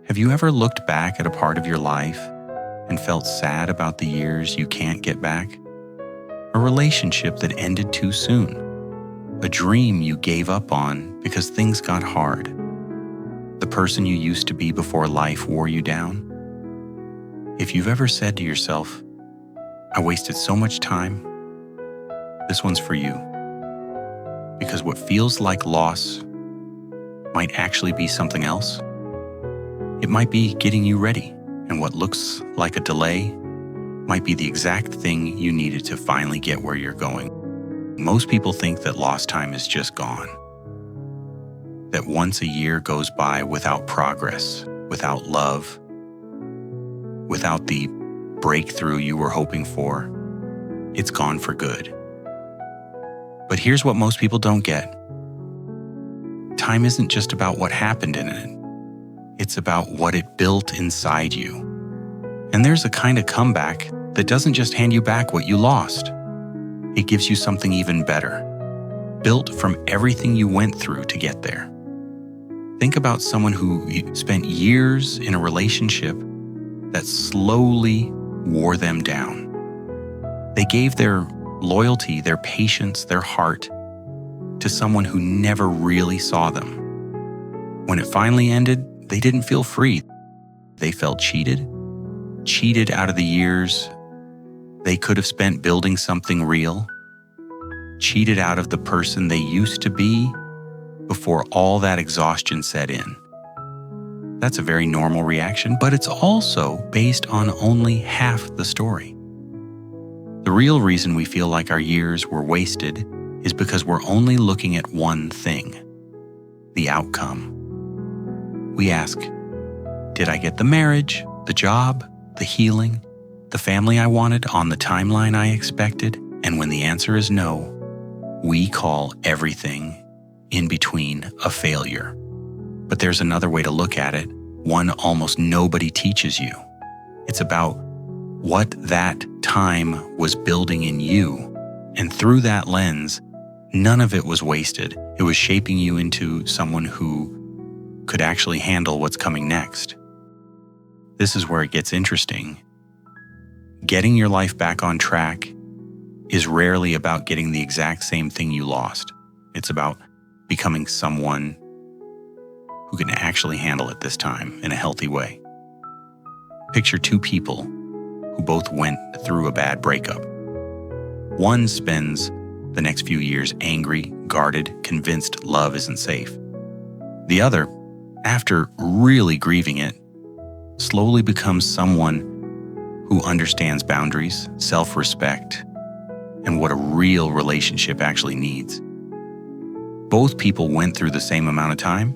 Have you ever looked back at a part of your life and felt sad about the years you can't get back? A relationship that ended too soon? A dream you gave up on because things got hard? The person you used to be before life wore you down? If you've ever said to yourself, "I wasted so much time," this one's for you. Because what feels like loss might actually be something else. It might be getting you ready, and what looks like a delay might be the exact thing you needed to finally get where you're going. Most people think that lost time is just gone. That once a year goes by without progress, without love, without the breakthrough you were hoping for, it's gone for good. But here's what most people don't get. Time isn't just about what happened in it. It's about what it built inside you. And there's a kind of comeback that doesn't just hand you back what you lost. It gives you something even better, built from everything you went through to get there. Think about someone who spent years in a relationship that slowly wore them down. They gave their loyalty, their patience, their heart to someone who never really saw them. When it finally ended, they didn't feel free. They felt cheated out of the years they could have spent building something real, cheated out of the person they used to be before all that exhaustion set in. That's a very normal reaction, but it's also based on only half the story. The real reason we feel like our years were wasted is because we're only looking at one thing, the outcome. We ask, did I get the marriage, the job, the healing, the family I wanted on the timeline I expected? And when the answer is no, we call everything in between a failure. But there's another way to look at it, one almost nobody teaches you. It's about what that time was building in you. And through that lens, none of it was wasted. It was shaping you into someone who could actually handle what's coming next. This is where it gets interesting. Getting your life back on track is rarely about getting the exact same thing you lost. It's about becoming someone who can actually handle it this time in a healthy way. Picture two people who both went through a bad breakup. One spends the next few years angry, guarded, convinced love isn't safe. The other, after really grieving it, slowly becomes someone who understands boundaries, self-respect, and what a real relationship actually needs. Both people went through the same amount of time.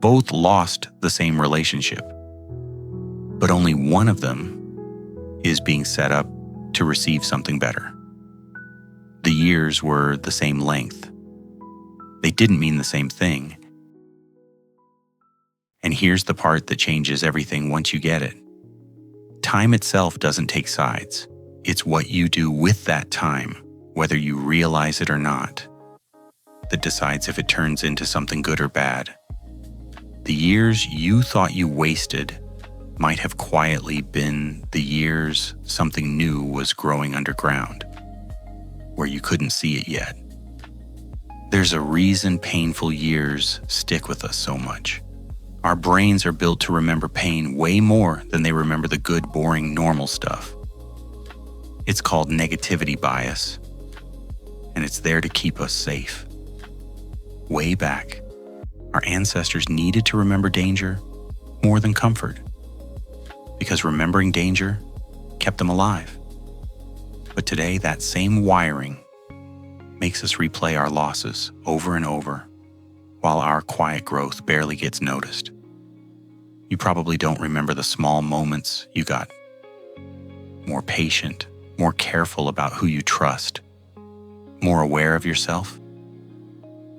Both lost the same relationship. But only one of them is being set up to receive something better. The years were the same length. They didn't mean the same thing. And here's the part that changes everything once you get it. Time itself doesn't take sides. It's what you do with that time, whether you realize it or not, that decides if it turns into something good or bad. The years you thought you wasted might have quietly been the years something new was growing underground, where you couldn't see it yet. There's a reason painful years stick with us so much. Our brains are built to remember pain way more than they remember the good, boring, normal stuff. It's called negativity bias, and it's there to keep us safe. Way back, our ancestors needed to remember danger more than comfort, because remembering danger kept them alive. But today, that same wiring makes us replay our losses over and over, while our quiet growth barely gets noticed. You probably don't remember the small moments you got more patient, more careful about who you trust, more aware of yourself.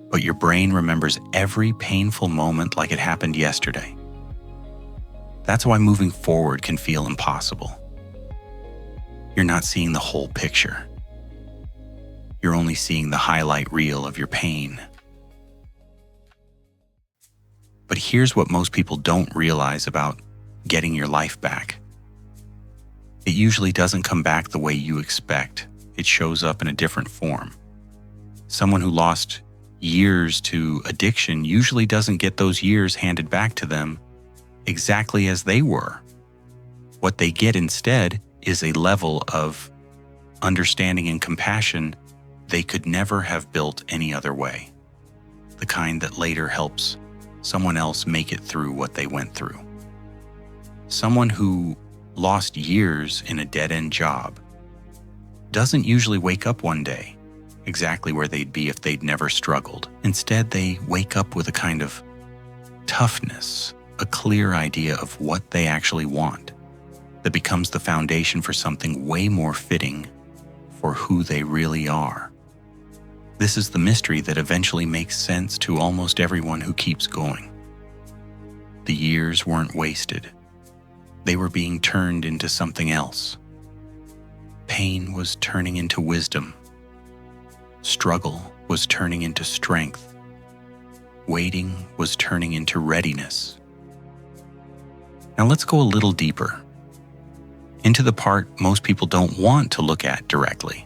But your brain remembers every painful moment like it happened yesterday. That's why moving forward can feel impossible. You're not seeing the whole picture. You're only seeing the highlight reel of your pain. But here's what most people don't realize about getting your life back. It usually doesn't come back the way you expect. It shows up in a different form. Someone who lost years to addiction usually doesn't get those years handed back to them exactly as they were. What they get instead is a level of understanding and compassion they could never have built any other way. The kind that later helps someone else make it through what they went through. Someone who lost years in a dead-end job doesn't usually wake up one day exactly where they'd be if they'd never struggled. Instead, they wake up with a kind of toughness, a clear idea of what they actually want that becomes the foundation for something way more fitting for who they really are. This is the mystery that eventually makes sense to almost everyone who keeps going. The years weren't wasted. They were being turned into something else. Pain was turning into wisdom. Struggle was turning into strength. Waiting was turning into readiness. Now let's go a little deeper, into the part most people don't want to look at directly.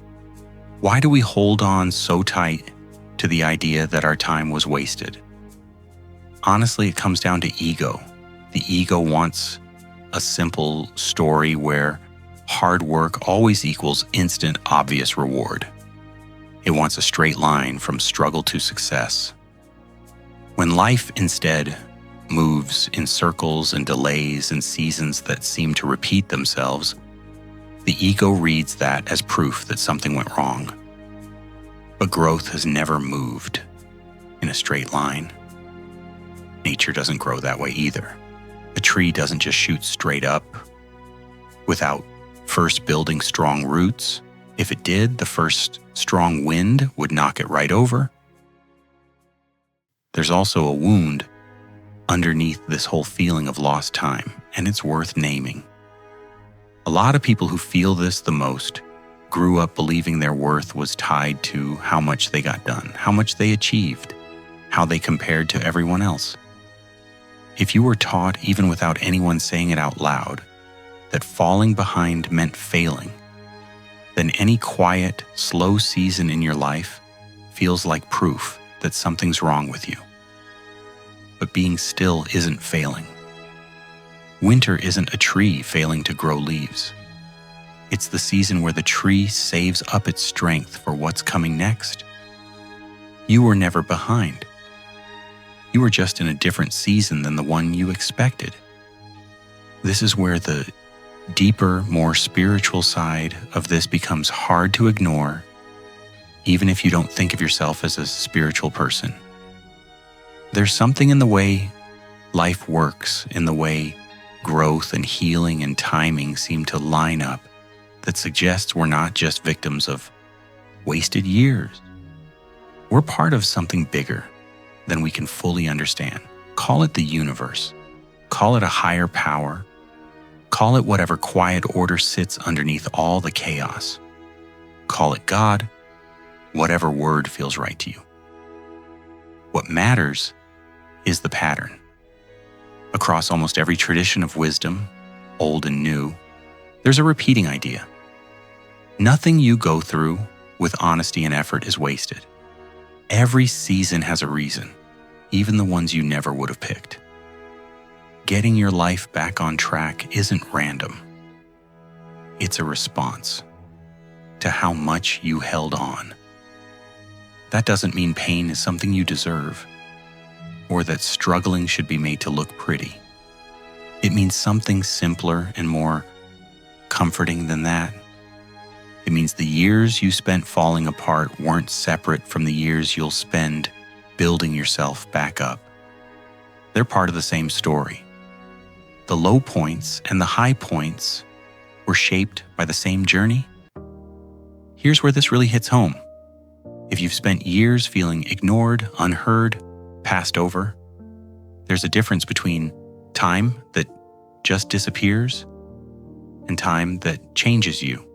Why do we hold on so tight to the idea that our time was wasted? Honestly, it comes down to ego. The ego wants a simple story where hard work always equals instant, obvious reward. It wants a straight line from struggle to success. When life instead moves in circles and delays and seasons that seem to repeat themselves, the ego reads that as proof that something went wrong. But growth has never moved in a straight line. Nature doesn't grow that way either. A tree doesn't just shoot straight up without first building strong roots. If it did, the first strong wind would knock it right over. There's also a wound underneath this whole feeling of lost time, and it's worth naming. A lot of people who feel this the most grew up believing their worth was tied to how much they got done, how much they achieved, how they compared to everyone else. If you were taught, even without anyone saying it out loud, that falling behind meant failing, then any quiet, slow season in your life feels like proof that something's wrong with you. But being still isn't failing. Winter isn't a tree failing to grow leaves. It's the season where the tree saves up its strength for what's coming next. You were never behind. You were just in a different season than the one you expected. This is where the deeper, more spiritual side of this becomes hard to ignore, even if you don't think of yourself as a spiritual person. There's something in the way life works, in the way growth and healing and timing seem to line up, that suggests we're not just victims of wasted years. We're part of something bigger than we can fully understand. Call it the universe. Call it a higher power. Call it whatever quiet order sits underneath all the chaos. Call it God, whatever word feels right to you. What matters is the pattern. Across almost every tradition of wisdom, old and new, there's a repeating idea. Nothing you go through with honesty and effort is wasted. Every season has a reason, even the ones you never would have picked. Getting your life back on track isn't random. It's a response to how much you held on. That doesn't mean pain is something you deserve, or that struggling should be made to look pretty. It means something simpler and more comforting than that. It means the years you spent falling apart weren't separate from the years you'll spend building yourself back up. They're part of the same story. The low points and the high points were shaped by the same journey. Here's where this really hits home. If you've spent years feeling ignored, unheard, passed over, there's a difference between time that just disappears and time that changes you.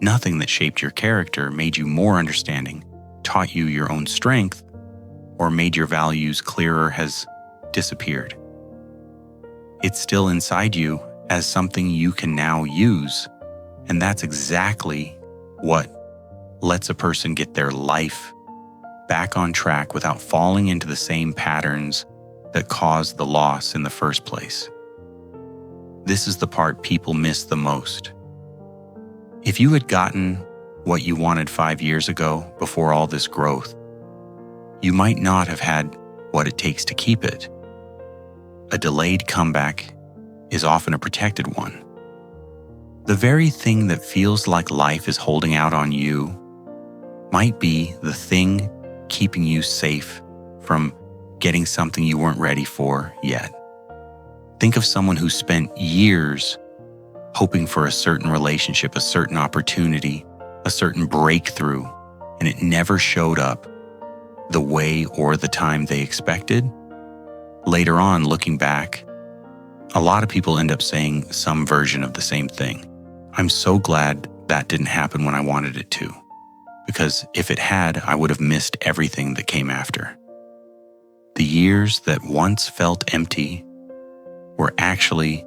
Nothing that shaped your character made you more understanding, taught you your own strength, or made your values clearer has disappeared. It's still inside you as something you can now use, and that's exactly what lets a person get their life back on track without falling into the same patterns that caused the loss in the first place. This is the part people miss the most. If you had gotten what you wanted 5 years ago before all this growth, you might not have had what it takes to keep it. A delayed comeback is often a protected one. The very thing that feels like life is holding out on you might be the thing keeping you safe from getting something you weren't ready for yet. Think of someone who spent years hoping for a certain relationship, a certain opportunity, a certain breakthrough, and it never showed up the way or the time they expected. Later on, looking back, a lot of people end up saying some version of the same thing. I'm so glad that didn't happen when I wanted it to, because if it had, I would have missed everything that came after. The years that once felt empty were actually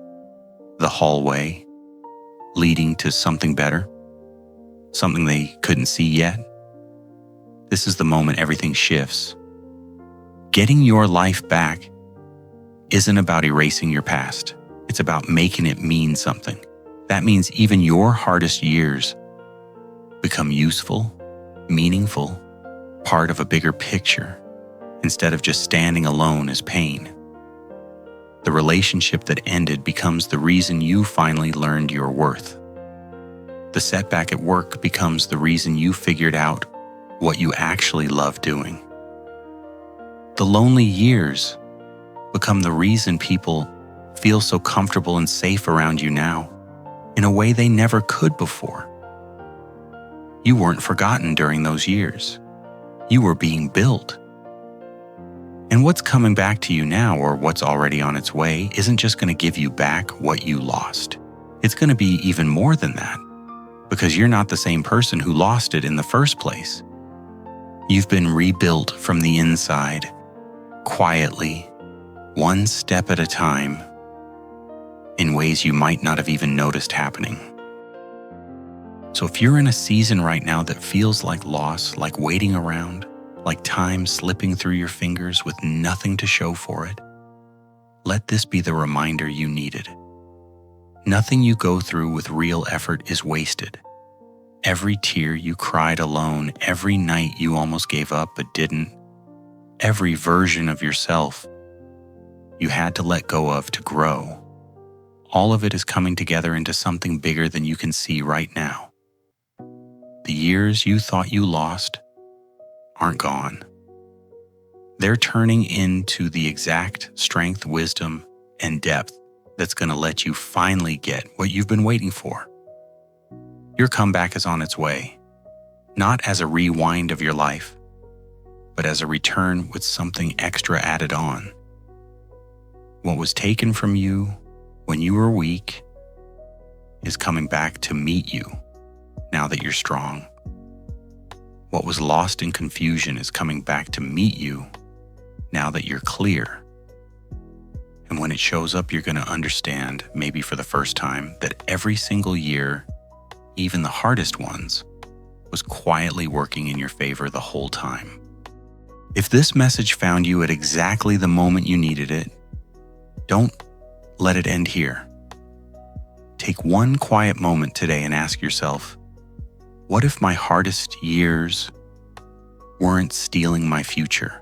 the hallway leading to something better, something they couldn't see yet. This is the moment everything shifts. Getting your life back isn't about erasing your past. It's about making it mean something. That means even your hardest years become useful, meaningful, part of a bigger picture, instead of just standing alone as pain. The relationship that ended becomes the reason you finally learned your worth. The setback at work becomes the reason you figured out what you actually love doing. The lonely years become the reason people feel so comfortable and safe around you now, in a way they never could before. You weren't forgotten during those years. You were being built. And what's coming back to you now, or what's already on its way, isn't just going to give you back what you lost. It's going to be even more than that, because you're not the same person who lost it in the first place. You've been rebuilt from the inside, quietly, one step at a time, in ways you might not have even noticed happening. So if you're in a season right now that feels like loss, like waiting around, like time slipping through your fingers with nothing to show for it, let this be the reminder you needed. Nothing you go through with real effort is wasted. Every tear you cried alone, every night you almost gave up but didn't, every version of yourself you had to let go of to grow, all of it is coming together into something bigger than you can see right now. The years you thought you lost aren't gone. They're turning into the exact strength, wisdom, and depth that's going to let you finally get what you've been waiting for. Your comeback is on its way, not as a rewind of your life, but as a return with something extra added on. What was taken from you when you were weak is coming back to meet you now that you're strong. What was lost in confusion is coming back to meet you now that you're clear. And when it shows up, you're going to understand, maybe for the first time, that every single year, even the hardest ones, was quietly working in your favor the whole time. If this message found you at exactly the moment you needed it, don't let it end here. Take one quiet moment today and ask yourself, what if my hardest years weren't stealing my future,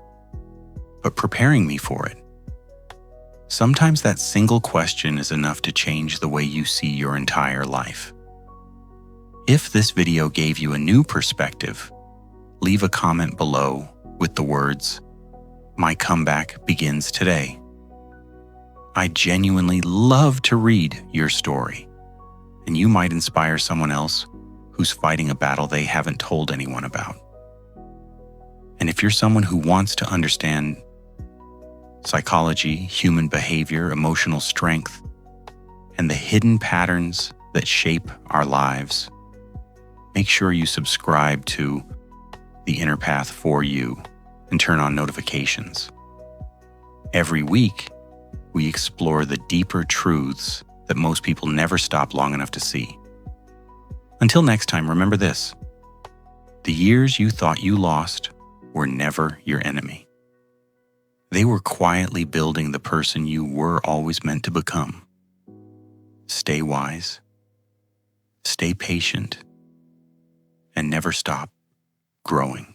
but preparing me for it? Sometimes that single question is enough to change the way you see your entire life. If this video gave you a new perspective, leave a comment below with the words, "My comeback begins today." I genuinely love to read your story, and you might inspire someone else who's fighting a battle they haven't told anyone about. And if you're someone who wants to understand psychology, human behavior, emotional strength, and the hidden patterns that shape our lives, make sure you subscribe to The Inner Path For You and turn on notifications. Every week, we explore the deeper truths that most people never stop long enough to see. Until next time, remember this: the years you thought you lost were never your enemy. They were quietly building the person you were always meant to become. Stay wise, stay patient, and never stop growing.